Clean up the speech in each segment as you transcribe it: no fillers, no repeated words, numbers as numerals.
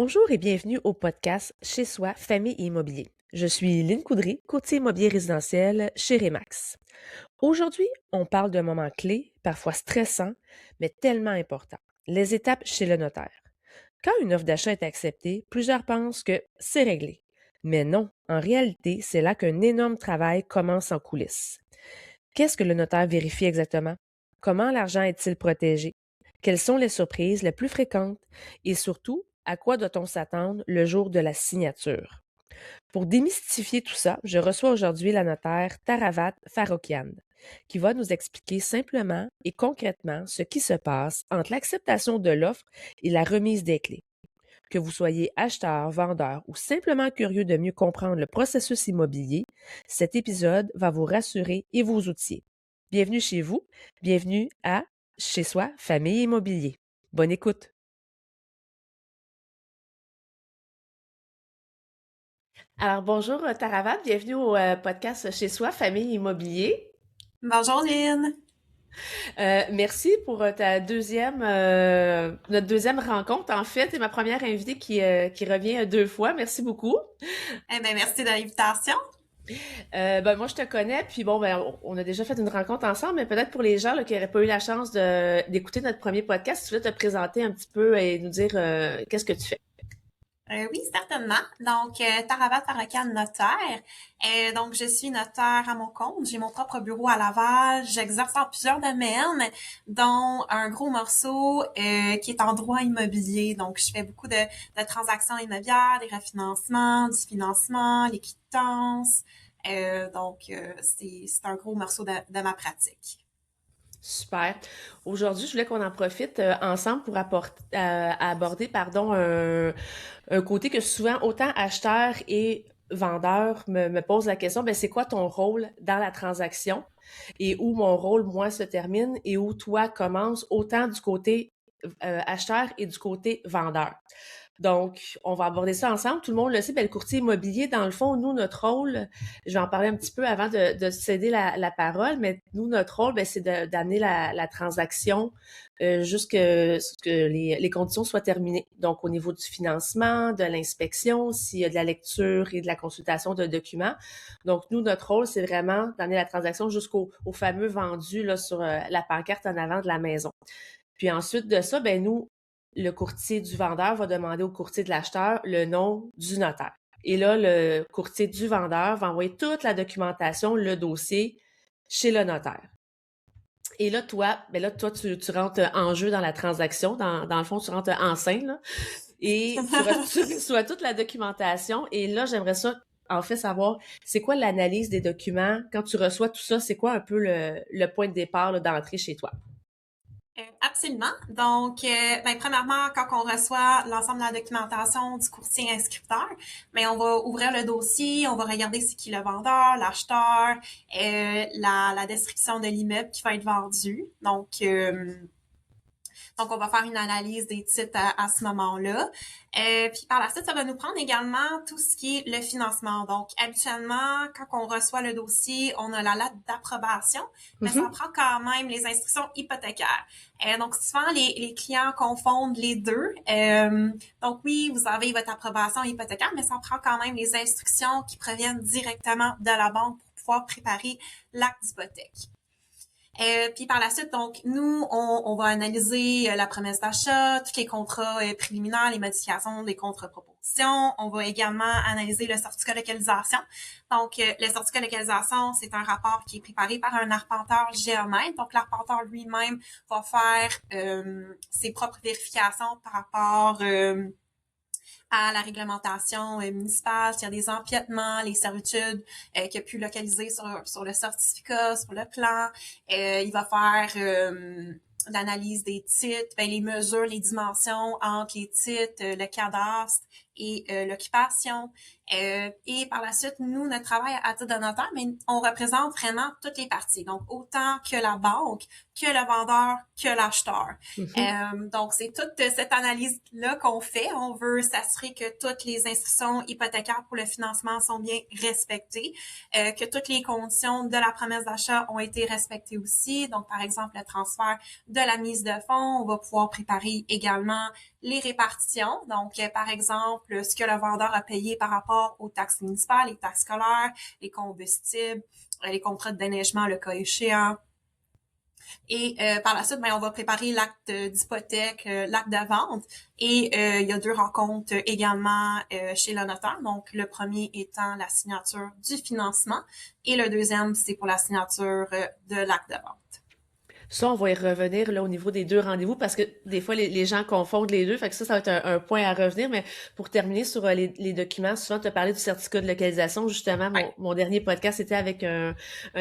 Bonjour et bienvenue au podcast Chez soi, famille et immobilier. Je suis Lynne Coudry, courtier immobilier résidentiel chez Remax. Aujourd'hui, on parle d'un moment clé, parfois stressant, mais tellement important. Les étapes chez le notaire. Quand une offre d'achat est acceptée, plusieurs pensent que c'est réglé. Mais non, en réalité, c'est là qu'un énorme travail commence en coulisses. Qu'est-ce que le notaire vérifie exactement? Comment l'argent est-il protégé? Quelles sont les surprises les plus fréquentes? Et surtout, à quoi doit-on s'attendre le jour de la signature? Pour démystifier tout ça, je reçois aujourd'hui la notaire Taravat Farokian, qui va nous expliquer simplement et concrètement ce qui se passe entre l'acceptation de l'offre et la remise des clés. Que vous soyez acheteur, vendeur ou simplement curieux de mieux comprendre le processus immobilier, cet épisode va vous rassurer et vous outiller. Bienvenue chez vous, bienvenue à Chez soi, famille immobilier. Bonne écoute. Alors bonjour Taravat, bienvenue au podcast Chez soi, famille immobilier. Bonjour Lynn. Merci pour notre deuxième rencontre. En fait, c'est ma première invitée qui revient deux fois. Merci beaucoup. Eh bien, merci de l'invitation. Moi, je te connais, puis bon, on a déjà fait une rencontre ensemble, mais peut-être pour les gens là, qui n'auraient pas eu la chance d'écouter notre premier podcast, tu voulais te présenter un petit peu et nous dire qu'est-ce que tu fais. Oui, certainement. Donc, Taravat Tarakan, notaire. Donc, je suis notaire à mon compte. J'ai mon propre bureau à Laval. J'exerce en plusieurs domaines, dont un gros morceau qui est en droit immobilier. Donc, je fais beaucoup de transactions immobilières, des refinancements, du financement, les quittances. C'est un gros morceau de ma pratique. Super. Aujourd'hui, je voulais qu'on en profite ensemble pour aborder un côté que souvent, autant acheteurs et vendeurs me posent la question, ben, c'est quoi ton rôle dans la transaction et où mon rôle, moi, se termine et où toi commence, autant du côté acheteur et du côté vendeur. Donc, on va aborder ça ensemble. Tout le monde le sait, ben, le courtier immobilier, dans le fond, nous, notre rôle, je vais en parler un petit peu avant de céder la parole, mais nous, notre rôle, ben, c'est d'amener la transaction jusqu'à ce que les conditions soient terminées. Donc, au niveau du financement, de l'inspection, s'il y a de la lecture et de la consultation de documents. Donc, nous, notre rôle, c'est vraiment d'amener la transaction jusqu'au fameux vendu là, sur la pancarte en avant de la maison. Puis ensuite de ça, ben nous, le courtier du vendeur va demander au courtier de l'acheteur le nom du notaire. Et là, le courtier du vendeur va envoyer toute la documentation, le dossier, chez le notaire. Et là, toi, tu rentres en jeu dans la transaction. Dans le fond, tu rentres en scène, là, et tu reçois toute la documentation. Et là, j'aimerais ça, en fait, savoir, c'est quoi l'analyse des documents? Quand tu reçois tout ça, c'est quoi un peu le point de départ là, d'entrée chez toi? Absolument. Donc, premièrement, quand on reçoit l'ensemble de la documentation du courtier inscripteur, on va ouvrir le dossier, on va regarder c'est qui le vendeur, l'acheteur, la description de l'immeuble qui va être vendu. Donc, on va faire une analyse des titres à ce moment-là. Puis par la suite, ça va nous prendre également tout ce qui est le financement. Donc, habituellement, quand on reçoit le dossier, on a la lettre d'approbation, mais ça Mhm. prend quand même les instructions hypothécaires. Donc, souvent, les clients confondent les deux. Donc, oui, vous avez votre approbation hypothécaire, mais ça prend quand même les instructions qui proviennent directement de la banque pour pouvoir préparer l'acte d'hypothèque. Puis par la suite, donc, nous, on va analyser la promesse d'achat, tous les contrats préliminaires, les modifications des contre-propositions. On va également analyser le certificat de localisation. Donc, le certificat de localisation, c'est un rapport qui est préparé par un arpenteur géomètre. Donc, l'arpenteur lui-même va faire ses propres vérifications par rapport à la réglementation municipale, s'il y a des empiètements, les servitudes qu'il a pu localiser sur le certificat, sur le plan. Il va faire l'analyse des titres, les mesures, les dimensions entre les titres, le cadastre et l'occupation. Et par la suite, nous, notre travail à titre de notaire, mais on représente vraiment toutes les parties. Donc, autant que la banque, que le vendeur, que l'acheteur. Donc, c'est toute cette analyse-là qu'on fait. On veut s'assurer que toutes les instructions hypothécaires pour le financement sont bien respectées, que toutes les conditions de la promesse d'achat ont été respectées aussi. Donc, par exemple, le transfert de la mise de fonds. On va pouvoir préparer également les répartitions. Donc, par exemple, ce que le vendeur a payé par rapport aux taxes municipales, les taxes scolaires, les combustibles, les contrats de déneigement, le cas échéant. Et par la suite, on va préparer l'acte d'hypothèque, l'acte de vente. Et il y a 2 rencontres également chez le notaire. Donc, le premier étant la signature du financement et le deuxième, c'est pour la signature de l'acte de vente. Ça, on va y revenir là au niveau des 2 rendez-vous parce que des fois, les gens confondent les deux. Fait que ça va être un point à revenir. Mais pour terminer sur les documents, souvent, tu as parlé du certificat de localisation. Justement, mon dernier podcast était avec un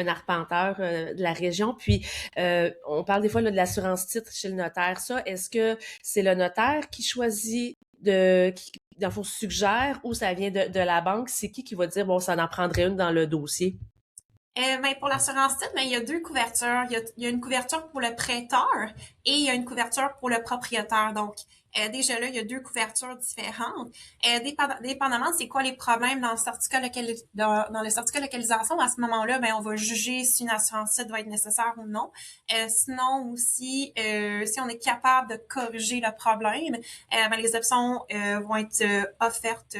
arpenteur de la région. Puis, on parle des fois là, de l'assurance titre chez le notaire. Ça, est-ce que c'est le notaire qui choisit qui, dans le fond, suggère ou ça vient de la banque? C'est qui va dire, bon, ça en prendrait une dans le dossier? Pour l'assurance titre, il y a 2 couvertures. Il y a une couverture pour le prêteur et il y a une couverture pour le propriétaire. Donc, déjà là, il y a 2 couvertures différentes. Dépendamment c'est quoi les problèmes dans le certificat dans le certificat de localisation, à ce moment-là, on va juger si une assurance titre va être nécessaire ou non. Sinon aussi, si on est capable de corriger le problème, les options vont être offertes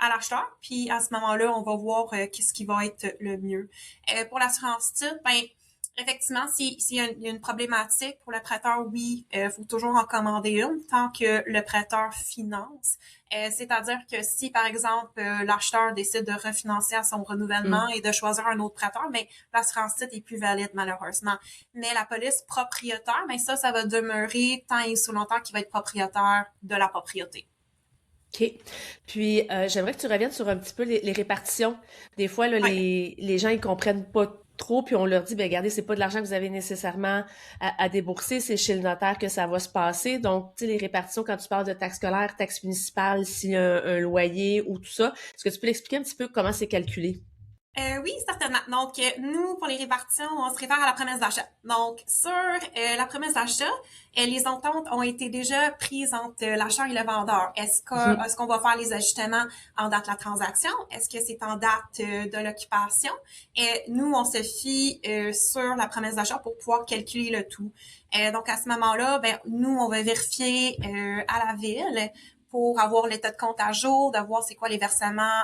à l'acheteur, puis à ce moment-là, on va voir qu'est-ce qui va être le mieux. Pour l'assurance titre, effectivement, s'il y a une problématique pour le prêteur, oui, faut toujours en commander une tant que le prêteur finance. C'est-à-dire que si, par exemple, l'acheteur décide de refinancer à son renouvellement et de choisir un autre prêteur, l'assurance titre est plus valide, malheureusement. Mais la police propriétaire, ça va demeurer tant et aussi longtemps qu'il va être propriétaire de la propriété. OK. Puis, j'aimerais que tu reviennes sur un petit peu les répartitions. Des fois, là, les gens, ils comprennent pas trop, puis on leur dit, regardez, c'est pas de l'argent que vous avez nécessairement à débourser, c'est chez le notaire que ça va se passer. Donc, tu sais, les répartitions, quand tu parles de taxes scolaires, taxes municipales, s'il y a un loyer ou tout ça, est-ce que tu peux l'expliquer un petit peu comment c'est calculé? Oui, certainement. Donc, nous, pour les répartitions, on se réfère à la promesse d'achat. Donc, sur la promesse d'achat, les ententes ont été déjà prises entre l'acheteur et le vendeur. Est-ce qu'on va faire les ajustements en date de la transaction? Est-ce que c'est en date de l'occupation? Et nous, on se fie sur la promesse d'achat pour pouvoir calculer le tout. Donc, à ce moment-là, nous, on va vérifier à la ville pour avoir l'état de compte à jour, de voir c'est quoi les versements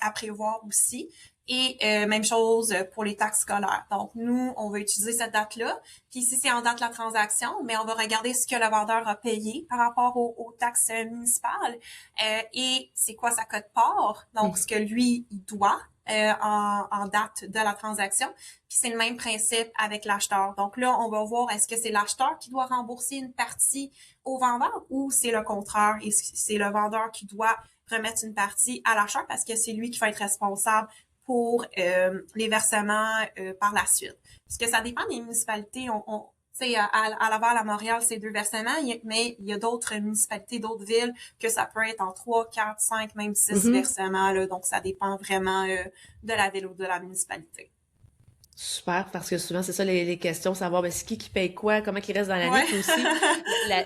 à prévoir aussi. Et même chose pour les taxes scolaires. Donc, nous, on va utiliser cette date-là. Puis, si c'est en date de la transaction, on va regarder ce que le vendeur a payé par rapport aux taxes municipales et c'est quoi sa quote-part. Donc, ce que lui, il doit en date de la transaction. Puis, c'est le même principe avec l'acheteur. Donc, là, on va voir est-ce que c'est l'acheteur qui doit rembourser une partie au vendeur ou c'est le contraire et c'est le vendeur qui doit remettre une partie à l'acheteur parce que c'est lui qui va être responsable pour les versements par la suite. Parce que ça dépend des municipalités. Tu sais, à Laval, à Montréal, c'est 2 versements, mais il y a d'autres municipalités, d'autres villes que ça peut être en 3, 4, 5, même 6 versements. Là, donc, ça dépend vraiment de la ville ou de la municipalité. Super, parce que souvent, c'est ça les questions, savoir c'est qui paye quoi, comment il reste dans l'année. Puis aussi,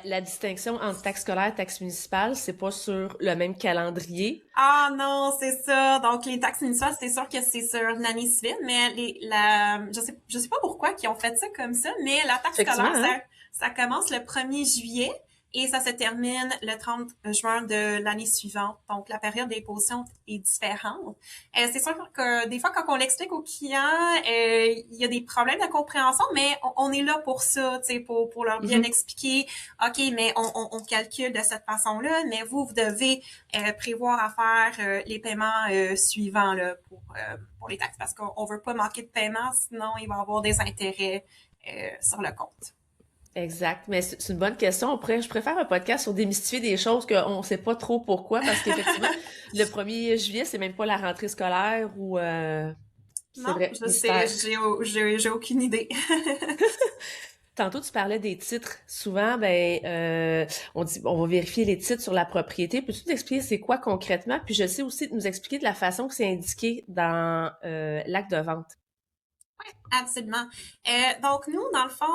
la distinction entre taxe scolaire et taxe municipale, c'est pas sur le même calendrier. Ah non, c'est ça. Donc, les taxes municipales, c'est sûr que c'est sur l'année civile, mais je sais pas pourquoi ils ont fait ça comme ça, mais la taxe scolaire, ça commence le 1er juillet. Et ça se termine le 30 juin de l'année suivante. Donc, la période d'imposition est différente. C'est sûr que des fois, quand on l'explique aux clients, il y a des problèmes de compréhension, mais on est là pour ça, tu sais, pour leur bien expliquer. OK, mais on calcule de cette façon-là, mais vous devez prévoir à faire les paiements suivants là, pour les taxes, parce qu'on veut pas manquer de paiement, sinon il va y avoir des intérêts sur le compte. Exact, mais c'est une bonne question. Je préfère un podcast sur démystifier des choses qu'on ne sait pas trop pourquoi, parce qu'effectivement, le 1er juillet, c'est même pas la rentrée scolaire ou non, vrai, je sais, j'ai aucune idée. Tantôt, tu parlais des titres. Souvent, ben, on dit, on va vérifier les titres sur la propriété. Peux-tu nous expliquer c'est quoi concrètement? Puis je sais aussi de nous expliquer de la façon que c'est indiqué dans l'acte de vente. Absolument. Donc, nous, dans le fond,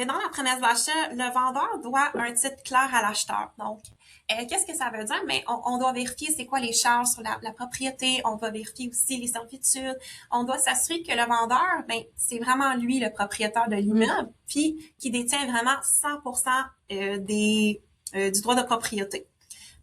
dans la promesse d'achat, le vendeur doit un titre clair à l'acheteur. Donc, qu'est-ce que ça veut dire? Mais on doit vérifier c'est quoi les charges sur la propriété. On va vérifier aussi les servitudes. On doit s'assurer que le vendeur, ben, c'est vraiment lui le propriétaire de Mhm. l'immeuble, puis qui détient vraiment 100% du droit de propriété.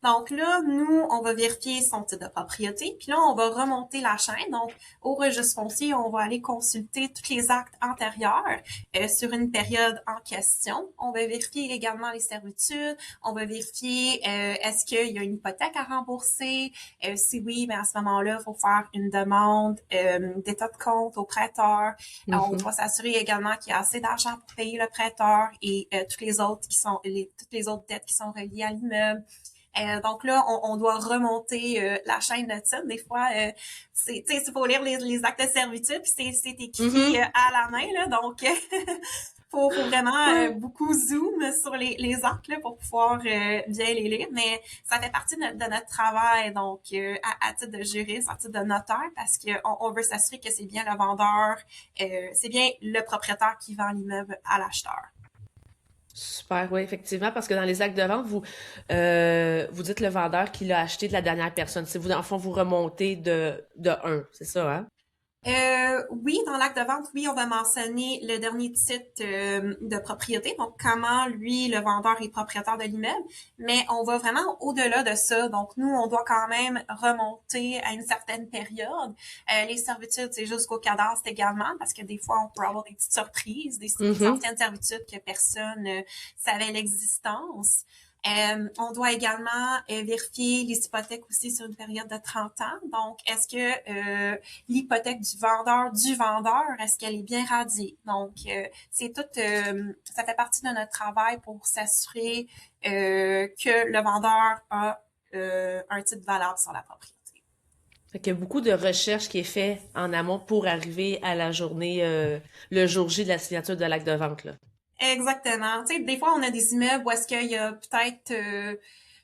Donc là, nous, on va vérifier son titre de propriété, puis là, on va remonter la chaîne. Donc, au registre foncier, on va aller consulter tous les actes antérieurs sur une période en question. On va vérifier également les servitudes. On va vérifier est-ce qu'il y a une hypothèque à rembourser. Si oui, ben à ce moment-là, il faut faire une demande d'état de compte au prêteur. On Mhm. doit s'assurer également qu'il y a assez d'argent pour payer le prêteur et toutes les autres toutes les autres dettes qui sont reliées à l'immeuble. Donc là, on doit remonter la chaîne de titre. Des fois, c'est, tu sais, il faut lire les actes de servitude, puis c'est écrit Mhm. à la main, là. Donc, faut vraiment Ouais. beaucoup zoom sur les actes là, pour pouvoir bien les lire. Mais ça fait partie de notre travail, donc à titre de juriste, à titre de notaire, parce qu'on veut s'assurer que c'est bien le vendeur, c'est bien le propriétaire qui vend l'immeuble à l'acheteur. Super, oui, effectivement, parce que dans les actes de vente, vous dites le vendeur qui l'a acheté de la dernière personne. C'est vous, dans le fond, vous remontez de un, c'est ça, hein? Oui, dans l'acte de vente, oui, on va mentionner le dernier titre de propriété, donc comment lui, le vendeur, est propriétaire de l'immeuble, mais on va vraiment au-delà de ça. Donc, nous, on doit quand même remonter à une certaine période. Les servitudes, c'est jusqu'au cadastre également, parce que des fois, on peut avoir des petites surprises, des Mhm. anciennes servitudes que personne savait l'existence. On doit également vérifier les hypothèques aussi sur une période de 30 ans. Donc, est-ce que l'hypothèque du vendeur, est-ce qu'elle est bien radiée? Donc, c'est tout, ça fait partie de notre travail pour s'assurer que le vendeur a un titre valable sur la propriété. Fait qu'il y a beaucoup de recherche qui est fait en amont pour arriver à la journée, le jour J de la signature de l'acte de vente, là. Exactement. Tu sais, des fois, on a des immeubles où est-ce qu'il y a peut-être, tu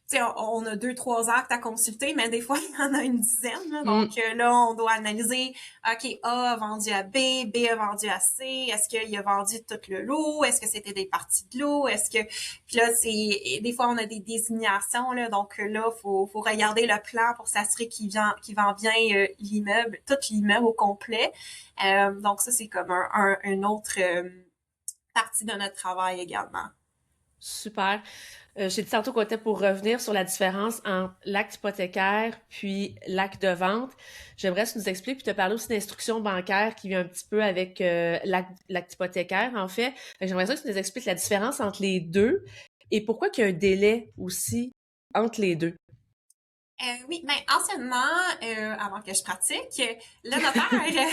sais, on a 2, 3 actes à consulter, mais des fois, il y en a une dizaine. Là. Donc Mm. là, on doit analyser, OK, A a vendu à B, B a vendu à C, est-ce qu'il a vendu tout le lot, est-ce que c'était des parties de lot, est-ce que... Puis là, des fois, on a des désignations, là, donc là, faut regarder le plan pour s'assurer qu'il vend bien l'immeuble, tout l'immeuble au complet. Donc ça, c'est comme un autre... partie de notre travail également. Super. J'ai dit tantôt qu'on était pour revenir sur la différence entre l'acte hypothécaire puis l'acte de vente. J'aimerais que tu nous expliques puis te parler aussi d'instruction bancaire qui vient un petit peu avec l'acte hypothécaire, en fait. J'aimerais ça que tu nous expliques la différence entre les deux et pourquoi qu'il y a un délai aussi entre les deux. Oui, mais anciennement, avant que je pratique, le notaire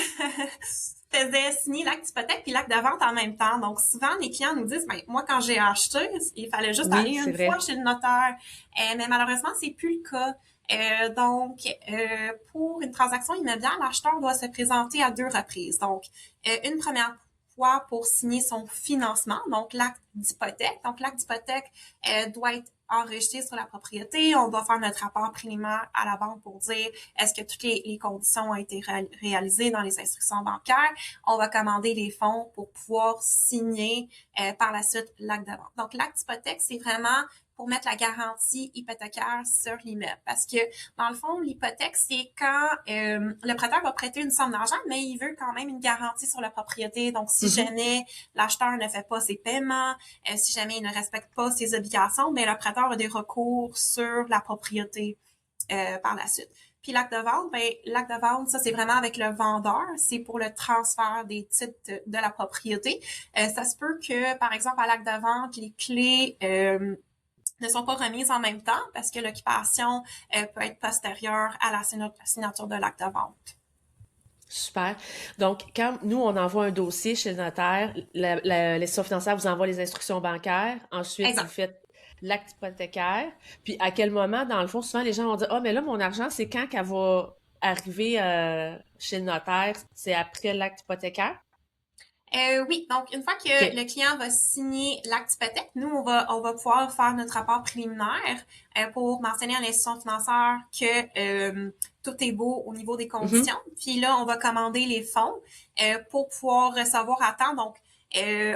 faisait signer l'acte d'hypothèque puis l'acte de vente en même temps. Donc souvent, les clients nous disent, ben, moi quand j'ai acheté, il fallait juste aller Oui, c'est une fois vrai. chez le notaire. Mais malheureusement, c'est plus le cas. Donc, pour une transaction immobilière, l'acheteur doit se présenter à 2 reprises. Donc, une première fois pour signer son financement, donc l'acte d'hypothèque. Donc, l'acte d'hypothèque doit être enregistré sur la propriété. On doit faire notre rapport préliminaire à la banque pour dire est-ce que toutes les conditions ont été réalisées dans les instructions bancaires. On va commander les fonds pour pouvoir signer par la suite l'acte de vente. Donc, l'acte d'hypothèque, c'est vraiment pour mettre la garantie hypothécaire sur l'immeuble. Parce que, dans le fond, l'hypothèque, c'est quand le prêteur va prêter une somme d'argent, mais il veut quand même une garantie sur la propriété. Donc, si Mhm. jamais l'acheteur ne fait pas ses paiements, si jamais il ne respecte pas ses obligations, ben le prêteur a des recours sur la propriété par la suite. Puis l'acte de vente, ben l'acte de vente, ça c'est vraiment avec le vendeur, c'est pour le transfert des titres de la propriété. Ça se peut que, par exemple, à l'acte de vente, les clés ne sont pas remises en même temps parce que l'occupation peut être postérieure à la signature de l'acte de vente. Super. Donc, quand nous, on envoie un dossier chez le notaire, l'institution financière vous envoie les instructions bancaires. Ensuite, vous Exact. faites l'acte hypothécaire. Puis, à quel moment, dans le fond, souvent, les gens vont dire, ah, mais là, mon argent, c'est quand qu'elle va arriver chez le notaire? C'est après l'acte hypothécaire? Oui, donc une fois que OK. le client va signer l'acte d'hypothèque, nous, on va pouvoir faire notre rapport préliminaire pour mentionner à l'institution financière que tout est beau au niveau des Mhm. conditions. Puis là, on va commander les fonds pour pouvoir recevoir à temps. Donc,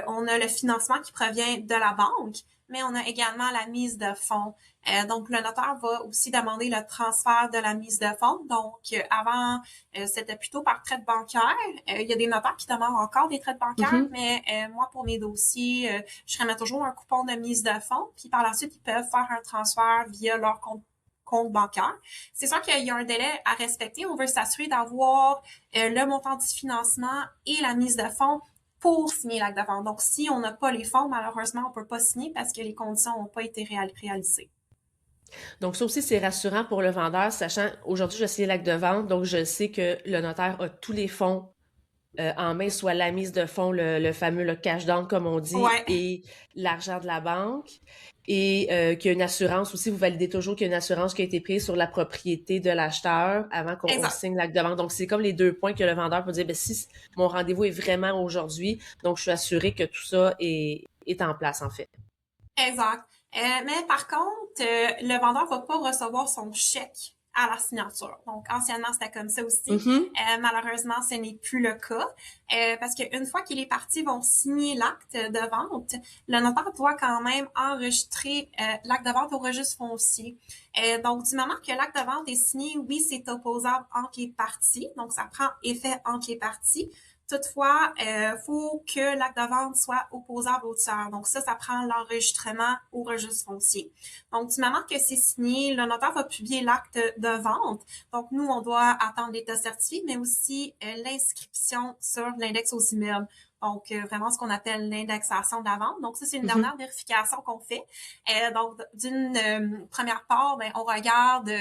on a le financement qui provient de la banque, mais on a également la mise de fonds. Donc, le notaire va aussi demander le transfert de la mise de fonds. Donc, avant, c'était plutôt par traite bancaire. Il y a des notaires qui demandent encore des traites bancaires, Mhm. mais moi, pour mes dossiers, je remets toujours un coupon de mise de fonds. Puis par la suite, ils peuvent faire un transfert via leur compte bancaire. C'est sûr qu'il y a un délai à respecter. On veut s'assurer d'avoir le montant du financement et la mise de fonds pour signer l'acte de vente. Donc, si on n'a pas les fonds, malheureusement, on peut pas signer parce que les conditions n'ont pas été réalisées. Donc, ça aussi, c'est rassurant pour le vendeur, sachant aujourd'hui, je signe l'acte de vente, donc je sais que le notaire a tous les fonds en main, soit la mise de fonds, le fameux le cash down, comme on dit, Ouais, et l'argent de la banque. Et qu'il y a une assurance aussi, vous validez toujours qu'il y a une assurance qui a été prise sur la propriété de l'acheteur avant qu'on exact. signe l'acte de vente. Donc, c'est comme les deux points que le vendeur peut dire, ben, si mon rendez-vous est vraiment aujourd'hui, donc je suis assurée que tout ça est en place, en fait. Exact. Mais par contre, le vendeur va pas recevoir son chèque à la signature. Donc, anciennement, c'était comme ça aussi. Mhm. Malheureusement, ce n'est plus le cas. Parce qu'une fois qu'il est parti, ils vont signer l'acte de vente. Le notaire doit quand même enregistrer l'acte de vente au registre foncier. Donc, du moment que l'acte de vente est signé, oui, c'est opposable entre les parties. Donc, ça prend effet entre les parties. Toutefois, faut que l'acte de vente soit opposable au tiers. Donc ça prend l'enregistrement au registre foncier. Donc, du moment que c'est signé, le notaire va publier l'acte de vente. Donc, nous, on doit attendre l'état certifié, mais aussi l'inscription sur l'index aux immeubles. Donc, vraiment ce qu'on appelle l'indexation de la vente. Donc, ça, c'est une Mhm. dernière vérification qu'on fait. Donc, d'une première part, ben, on regarde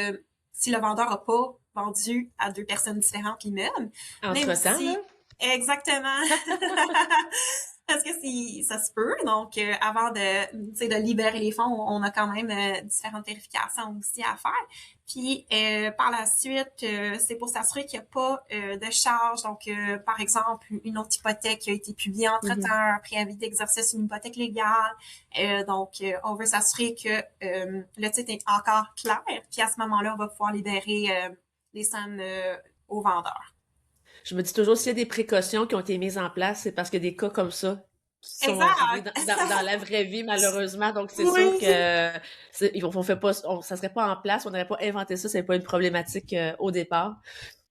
si le vendeur n'a pas vendu à deux personnes différentes l'immeuble, mais Entre-temps, là. aussi exactement. Parce que si ça se peut, donc avant de, tu sais, de libérer les fonds, on a quand même différentes vérifications aussi à faire. Puis par la suite, c'est pour s'assurer qu'il n'y a pas de charge. Donc, par exemple, une autre hypothèque qui a été publiée entre-temps, Mhm. un préavis d'exercice, une hypothèque légale. Donc, on veut s'assurer que le titre est encore clair. Puis à ce moment-là, on va pouvoir libérer les sommes aux vendeurs. Je me dis toujours, s'il y a des précautions qui ont été mises en place, c'est parce que des cas comme ça sont arrivés Exact. dans la vraie vie, malheureusement. Donc, c'est sûr Oui. que on fait pas, ça serait pas en place, on n'aurait pas inventé ça, c'est pas une problématique au départ.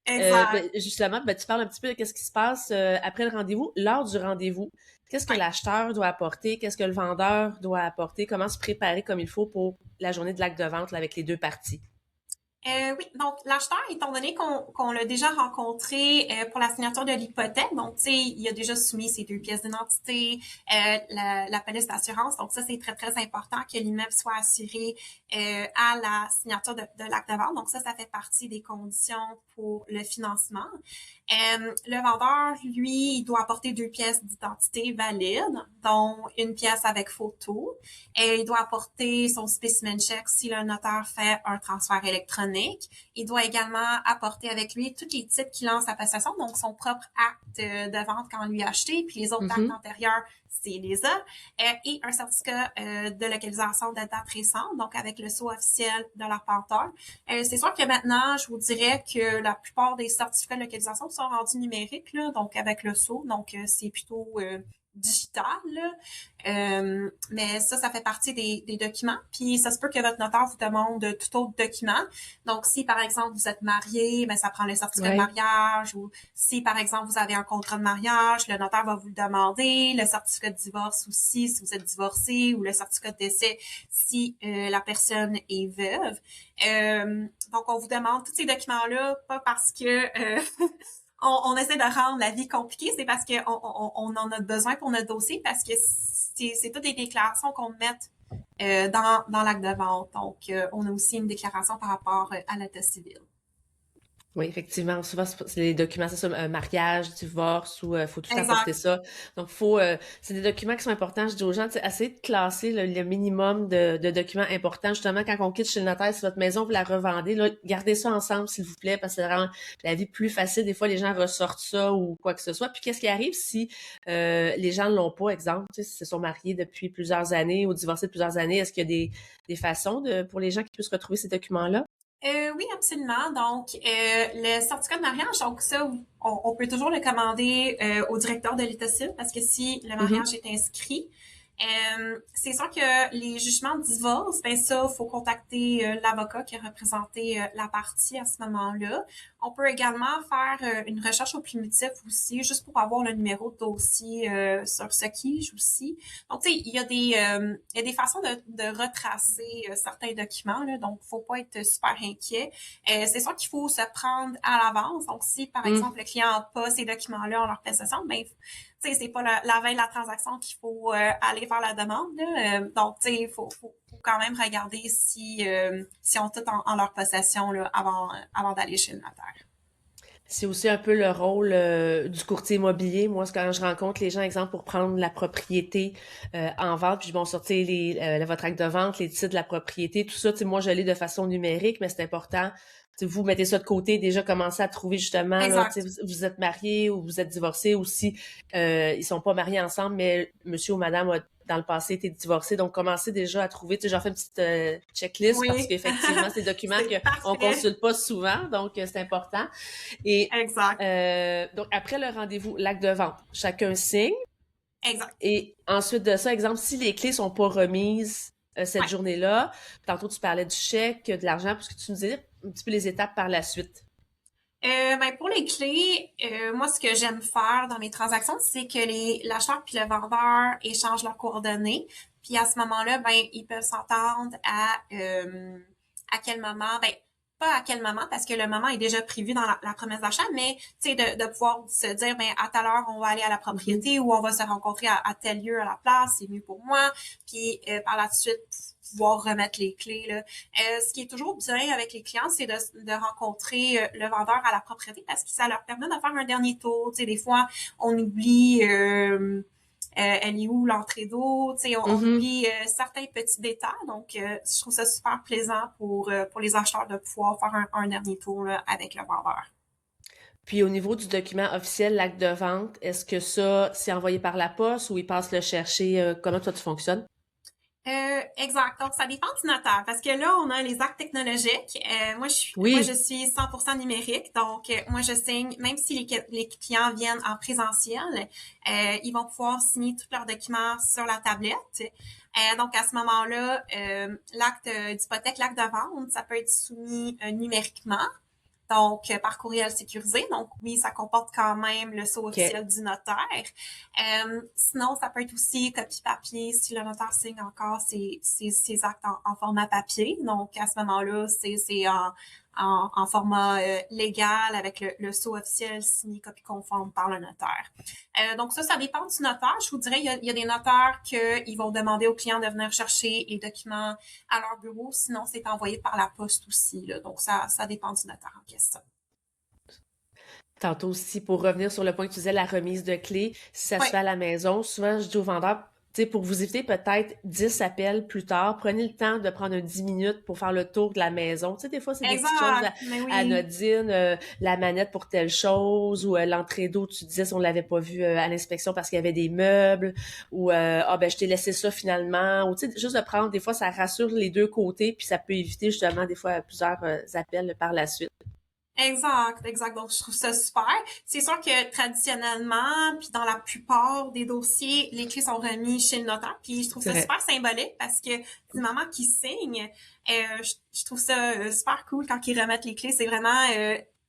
Exact. Ben, justement, ben, tu parles un petit peu de qu'est-ce qui se passe après le rendez-vous, lors du rendez-vous. Qu'est-ce que Ouais. l'acheteur doit apporter? Qu'est-ce que le vendeur doit apporter? Comment se préparer comme il faut pour la journée de l'acte de vente là, avec les deux parties? Oui, donc l'acheteur, étant donné qu'on l'a déjà rencontré pour la signature de l'hypothèque, donc tu sais, il a déjà soumis ses deux pièces d'identité, la police d'assurance, donc ça c'est très très important que l'immeuble soit assuré à la signature de l'acte de vente, donc ça fait partie des conditions pour le financement. Le vendeur, lui, il doit apporter deux pièces d'identité valides, dont une pièce avec photo. Et il doit apporter son specimen check si le notaire fait un transfert électronique. Il doit également apporter avec lui tous les titres qu'il lance à passation, donc son propre acte de vente quand on lui a acheté, puis les autres actes Mhm. antérieurs s'il les a, et un certificat de localisation de date récente, donc avec le sceau officiel de l'arpenteur. C'est sûr que maintenant, je vous dirais que la plupart des certificats de localisation sont rendus numériques, là, donc avec le sceau, donc c'est plutôt digital, là. Mais ça fait partie des documents. Puis ça se peut que votre notaire vous demande tout autre document. Donc, si par exemple vous êtes marié, ben ça prend le certificat de Ouais. mariage. Ou si par exemple vous avez un contrat de mariage, le notaire va vous le demander. Le certificat de divorce aussi, si vous êtes divorcé, ou le certificat de décès si la personne est veuve. Donc, on vous demande tous ces documents-là, pas parce que on essaie de rendre la vie compliquée, c'est parce qu'on on en a besoin pour notre dossier, parce que c'est toutes des déclarations qu'on met dans l'acte de vente. Donc, on a aussi une déclaration par rapport à l'état civil. Oui, effectivement. Souvent, c'est les documents, c'est ça, un mariage, divorce, ou faut tout apporter Exact. ça. Donc, c'est des documents qui sont importants. Je dis aux gens, tu sais, essayez de classer le minimum de documents importants. Justement, quand on quitte chez le notaire, si votre maison, vous la revendez, là, gardez ça ensemble, s'il vous plaît, parce que ça rend la vie plus facile. Des fois, les gens ressortent ça ou quoi que ce soit. Puis, qu'est-ce qui arrive si les gens ne l'ont pas, exemple, tu sais, si se sont mariés depuis plusieurs années ou divorcés de plusieurs années, est-ce qu'il y a des façons pour les gens qui puissent retrouver ces documents-là? Oui, absolument. Donc, le certificat de mariage, donc ça, on peut toujours le commander au directeur de l'état civil parce que si le Mhm. mariage est inscrit, c'est sûr que les jugements de divorce, ben ça, faut contacter l'avocat qui a représenté la partie à ce moment-là. On peut également faire une recherche au primitif aussi, juste pour avoir le numéro de dossier sur ce qui aussi. Donc, tu sais, il y a des façons de retracer certains documents, là, donc faut pas être super inquiet. C'est sûr qu'il faut se prendre à l'avance. Donc, si, par Mm. exemple, le client n'a pas ces documents-là en leur possession, ben, tu sais, c'est pas la veille de la transaction qu'il faut aller faire la demande, là. Donc, tu sais, faut quand même regarder si on tout en leur possession là, avant d'aller chez le notaire. C'est aussi un peu le rôle du courtier immobilier. Moi, c'est quand je rencontre les gens, exemple, pour prendre la propriété en vente, puis ils vont sortir votre acte de vente, les titres de la propriété, tout ça. Tu sais, moi, je l'ai de façon numérique, mais c'est important. Tu sais, vous mettez ça de côté, déjà commencez à trouver justement, là, tu sais, Exact. vous êtes marié ou vous êtes divorcé, ou si ils sont pas mariés ensemble, mais monsieur ou madame a dans le passé été divorcé. Donc, commencez déjà à trouver, tu sais, j'en fais une petite checklist parce Oui, qu'effectivement, c'est des documents c'est qu'on parfait. consulte pas souvent, donc c'est important. Et Exact. donc, après le rendez-vous, l'acte de vente, chacun signe. Exact. Et ensuite de ça, exemple, si les clés sont pas remises cette Ouais. journée-là, tantôt tu parlais du chèque, de l'argent, parce que tu nous disais un petit peu les étapes par la suite. Ben pour les clés, moi ce que j'aime faire dans mes transactions, c'est que l'acheteur puis le vendeur échangent leurs coordonnées. Puis à ce moment-là, ben ils peuvent s'entendre à quel moment, ben pas à quel moment parce que le moment est déjà prévu dans la promesse d'achat, mais tu sais de pouvoir se dire ben à telle heure on va aller à la Mhm. propriété ou on va se rencontrer à tel lieu à la place, c'est mieux pour moi. Puis par la suite pouvoir remettre les clés là. Ce qui est toujours bien avec les clients, c'est de rencontrer le vendeur à la propriété parce que ça leur permet de faire un dernier tour. Tu sais, des fois, on oublie elle est où l'entrée d'eau, tu sais, on Mhm. oublie certains petits détails. Donc, je trouve ça super plaisant pour les acheteurs de pouvoir faire un dernier tour là, avec le vendeur. Puis au niveau du document officiel, l'acte de vente, est-ce que ça, c'est envoyé par la poste ou ils passent le chercher? Comment toi tu fonctionnes? Exact. Donc, ça dépend du notaire parce que là, on a les actes technologiques. Moi, je Oui. suis 100% numérique. Donc, moi, je signe, même si les clients viennent en présentiel, ils vont pouvoir signer tous leurs documents sur la tablette. Donc, à ce moment-là, l'acte d'hypothèque, l'acte de vente, ça peut être soumis numériquement. Donc, par courriel sécurisé. Donc, oui, ça comporte quand même le sceau OK. officiel du notaire. Sinon, ça peut être aussi copie papier si le notaire signe encore ses actes en format papier. Donc, à ce moment-là, c'est en format légal avec le sceau officiel signé copie conforme par le notaire. Donc, ça dépend du notaire. Je vous dirais, il y a des notaires qui vont demander aux clients de venir chercher les documents à leur bureau. Sinon, c'est envoyé par la poste aussi. Là. Donc, ça dépend du notaire en question. Tantôt aussi, pour revenir sur le point que tu disais, la remise de clés, si ça Oui, se fait à la maison, souvent je dis aux vendeurs, tu sais, pour vous éviter peut-être 10 appels plus tard, prenez le temps de prendre un 10 minutes pour faire le tour de la maison. Tu sais, des fois, c'est des petites choses exact. Mais oui. anodines, la manette pour telle chose, ou l'entrée d'eau, tu disais, si on l'avait pas vu à l'inspection parce qu'il y avait des meubles, ou ah ben je t'ai laissé ça finalement, ou tu sais, juste de prendre, des fois, ça rassure les deux côtés, puis ça peut éviter justement des fois plusieurs appels par la suite. Exact, exact. Donc, je trouve ça super. C'est sûr que traditionnellement, puis dans la plupart des dossiers, les clés sont remises chez le notaire. Puis je trouve C'est ça vrai. super symbolique parce que du moment qu'ils signent, je trouve ça super cool quand ils remettent les clés. C'est vraiment,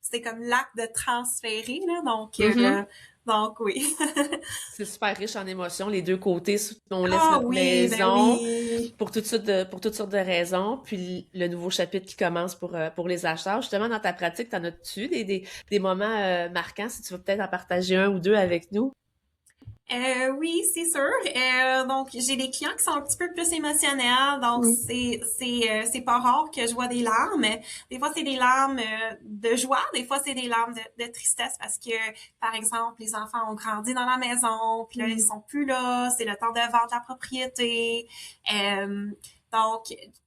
c'est comme l'acte de transférer, là. Mhm. Donc oui. C'est super riche en émotions, les deux côtés. On laisse Ah notre oui, ben maison oui. pour toutes sortes de raisons. Puis le nouveau chapitre qui commence pour les acheteurs. Justement, dans ta pratique, t'en as-tu des moments marquants, si tu veux peut-être en partager un ou deux avec nous? Oui, c'est sûr. Donc, j'ai des clients qui sont un petit peu plus émotionnels, donc Mm. c'est pas rare que je vois des larmes. Des fois, c'est des larmes de joie, des fois, c'est des larmes de tristesse parce que, par exemple, les enfants ont grandi dans la maison, puis là, ils Mm. sont plus là, c'est le temps de vendre la propriété. Euh, donc,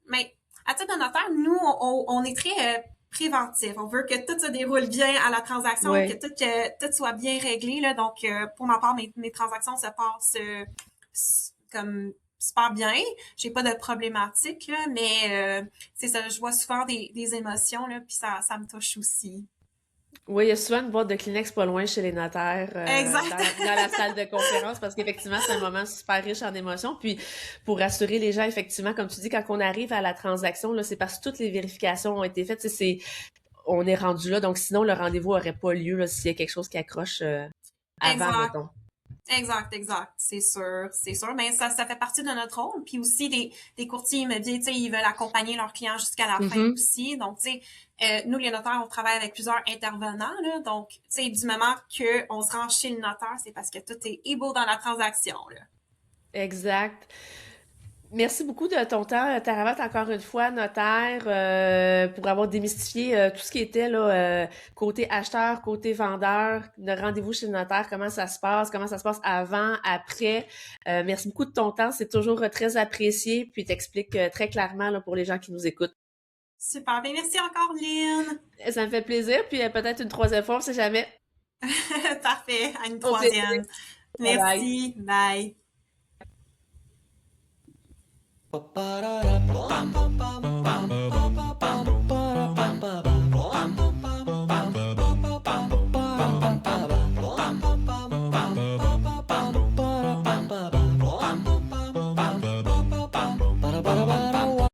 mais à titre de notaire, nous, on est très préventif. On veut que tout se déroule bien à la transaction, que Ouais. tout soit bien réglé. Là. Donc, pour ma part, mes transactions se passent comme super bien. J'ai pas de problématique, là, mais c'est ça, je vois souvent des émotions, là, puis ça me touche aussi. Oui, il y a souvent une boîte de Kleenex pas loin chez les notaires, Exact. dans la salle de conférence parce qu'effectivement, c'est un moment super riche en émotions. Puis, pour rassurer les gens, effectivement, comme tu dis, quand on arrive à la transaction, là, c'est parce que toutes les vérifications ont été faites. Tu sais, on est rendu là. Donc, sinon, le rendez-vous aurait pas lieu, là, s'il y a quelque chose qui accroche, avant, Exact. mettons. Exact, c'est sûr, mais ça fait partie de notre rôle. Puis aussi, des courtiers immobiliers, tu sais, ils veulent accompagner leurs clients jusqu'à la fin Mhm. aussi. Donc, tu sais, nous, les notaires, on travaille avec plusieurs intervenants, là. Donc, tu sais, du moment qu'on se rend chez le notaire, c'est parce que tout est beau dans la transaction, là. Exact. Merci beaucoup de ton temps, Taravat, encore une fois, notaire, pour avoir démystifié tout ce qui était là, côté acheteur, côté vendeur, le rendez-vous chez le notaire, comment ça se passe avant, après. Merci beaucoup de ton temps, c'est toujours très apprécié, puis t'expliques très clairement là, pour les gens qui nous écoutent. Super. Bien, merci encore, Lynn. Ça me fait plaisir, puis peut-être une troisième fois, on sait jamais. Parfait. À une Au plaisir. troisième. Bye bye. Merci. Bye. Ba-ba-da-da-bum, bum, bum, bum.